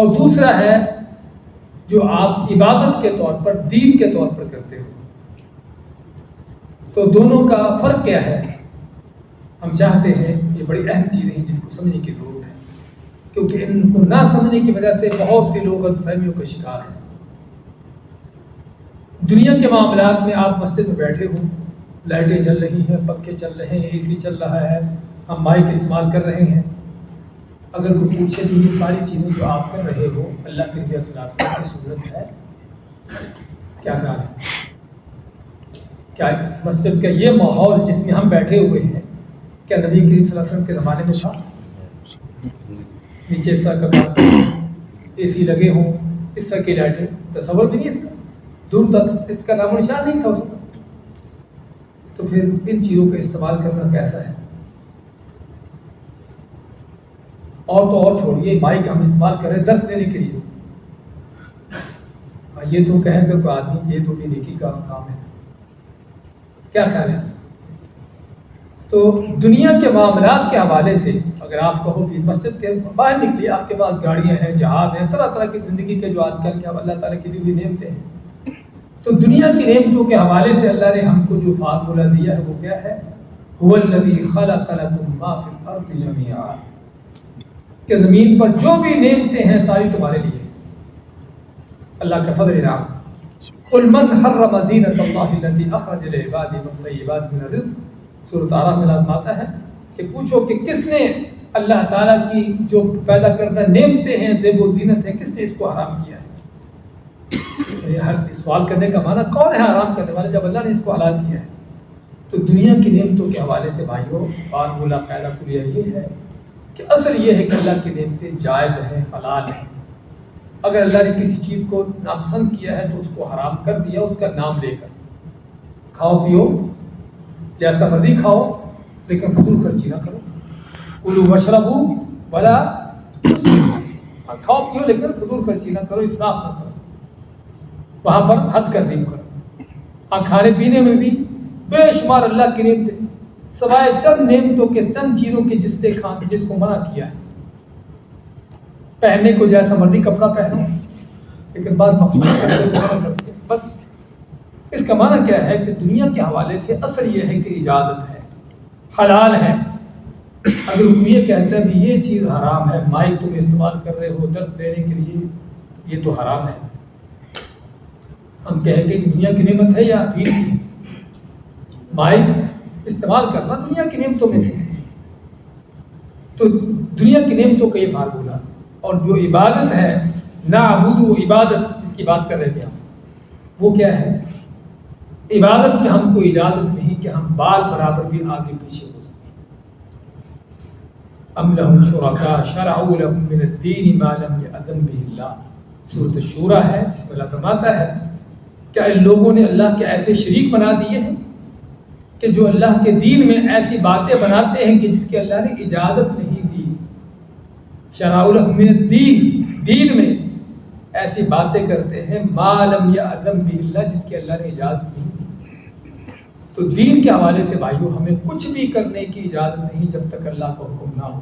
اور دوسرا ہے جو آپ عبادت کے طور پر، دین کے طور پر کرتے ہو. تو دونوں کا فرق کیا ہے؟ ہم چاہتے ہیں، یہ بڑی اہم چیزیں ہیں جس کو سمجھنے کی ضرورت ہے، کیونکہ ان کو نہ سمجھنے کی وجہ سے بہت سے لوگ غلط فہمیوں کا شکار ہیں. دنیا کے معاملات میں آپ مسجد میں بیٹھے ہو، لائٹیں جل رہی ہیں، پنکھے چل رہے ہیں، اے سی چل رہا ہے، ہم مائک استعمال کر رہے ہیں. اگر کوئی پوچھے کہ یہ ساری چیزیں جو آپ کر رہے ہو اللہ کے نبی صلی اللہ علیہ وسلم کی سنت ہے، کیا خیال ہے؟ کیا مسجد کا یہ ماحول جس میں ہم بیٹھے ہوئے ہیں کیا نبی کریم صلی اللہ علیہ وسلم کے زمانے میں تھا؟ نیچے اس طرح کا کام، اے سی لگے ہوں، اس طرح کی لائٹیں، تصور بھی نہیں اس کا، دور تک اس کا نام و نشان نہیں تھا اس میں. تو پھر ان چیزوں کا استعمال کرنا کیسا ہے؟ اور تو اور چھوڑیے، مائک ہم استعمال کر رہے ہیں درس دینے کے لیے، یہ تو کہیں کہ کوئی آدمی، یہ تو بھی نیکی کا کام ہے. کیا خیال ہے؟ تو دنیا کے معاملات کے حوالے سے اگر آپ کہو کہ مسجد کے باہر نکلیے، آپ کے پاس گاڑیاں ہیں، جہاز ہیں، طرح طرح کی زندگی کے جو آج کل کے اللہ تعالیٰ کی دی ہوئی نعمتیں ہیں، تو دنیا کی نعمتوں کے حوالے سے اللہ نے ہم کو جو فارمولہ دیا ہے وہ کیا ہے؟ هو الذی خلق لکم ما فی الارض جمیعا، کہ زمین پر جو بھی نعمتیں ہیں ساری تمہارے لیے، اللہ کا فضل انعام. قل من حرم زینۃ اللہ التی اخرج لعباده والطیبات من الرزق، سورۃ اعراف میں لازم آتا ہے کہ پوچھو کہ کس نے اللہ تعالیٰ کی جو پیدا کردہ نعمتیں ہیں، زیب و زینت ہے، کس نے اس کو حرام کیا ہے؟ ہر سوال کرنے کا معنی کون ہے حرام کرنے والا جب اللہ نے اس کو حلال کیا ہے؟ تو دنیا کی نعمتوں کے حوالے سے بھائیوں فارمولہ قاعدہ کلیہ یہ ہے کہ اصل یہ ہے کہ اللہ کی نعمتیں جائز ہیں، حلال ہیں. اگر اللہ نے کسی چیز کو ناپسند کیا ہے تو اس کو حرام کر دیا، اس کا نام لے کر. کھاؤ پیو جیسا مرضی کھاؤ لیکن فضول خرچی نہ کرو. کلوا واشربوا ولا تسرفوا، کھاؤ پیو لیکن فضول خرچی نہ کرو، اسراف نہ کرو، وہاں پر حد کردیم کرو. کھانے پینے میں بھی بے شمار اللہ کی نعمتیں، سوائے چند نعمتوں کے، چند چیزوں کے جس سے جس کو منع کیا ہے. پہننے کو جیسا مرضی کپڑا پہنو لیکن بعض مخصوص کپڑے سے منع کرتے ہیں. بس اس کا معنی کیا ہے کہ دنیا کے حوالے سے اصل یہ ہے کہ اجازت ہے، حلال ہے. اگر وہ یہ کہتا ہے کہ یہ چیز حرام ہے، مائک تم استعمال کر رہے ہو درس دینے کے لیے، یہ تو حرام ہے، ہم کہیں گے کہ دنیا کی نعمت ہے یا دین کی؟ مائک استعمال کرنا دنیا کی نعمتوں میں سے ہے. تو دنیا کی نعمتوں کا یہ فارمولہ. اور جو عبادت ہے، نعبد عبادت جس کی بات کر رہے تھے ہم، وہ کیا ہے؟ عبادت میں ہم کو اجازت نہیں کہ ہم بال برابر بھی آگے پیچھے ہو سکیں. ام لہم شرکاء شرعوا لهم من الدین ما لم یأذن به اللہ، سورۃ الشورى ہے جس میں اللہ فرماتا ہے کیا ان لوگوں نے اللہ کے ایسے شریک بنا دیے ہیں کہ جو اللہ کے دین میں ایسی باتیں بناتے ہیں کہ جس کی اللہ نے اجازت نہیں دی. شرعوا لهم من الدین، دین میں ایسی باتیں کرتے ہیں ما لم یأذن به اللہ، جس کی اللہ نے اجازت نہیں دی. تو دین کے حوالے سے بھائیو ہمیں کچھ بھی کرنے کی اجازت نہیں جب تک اللہ کا حکم نہ ہو.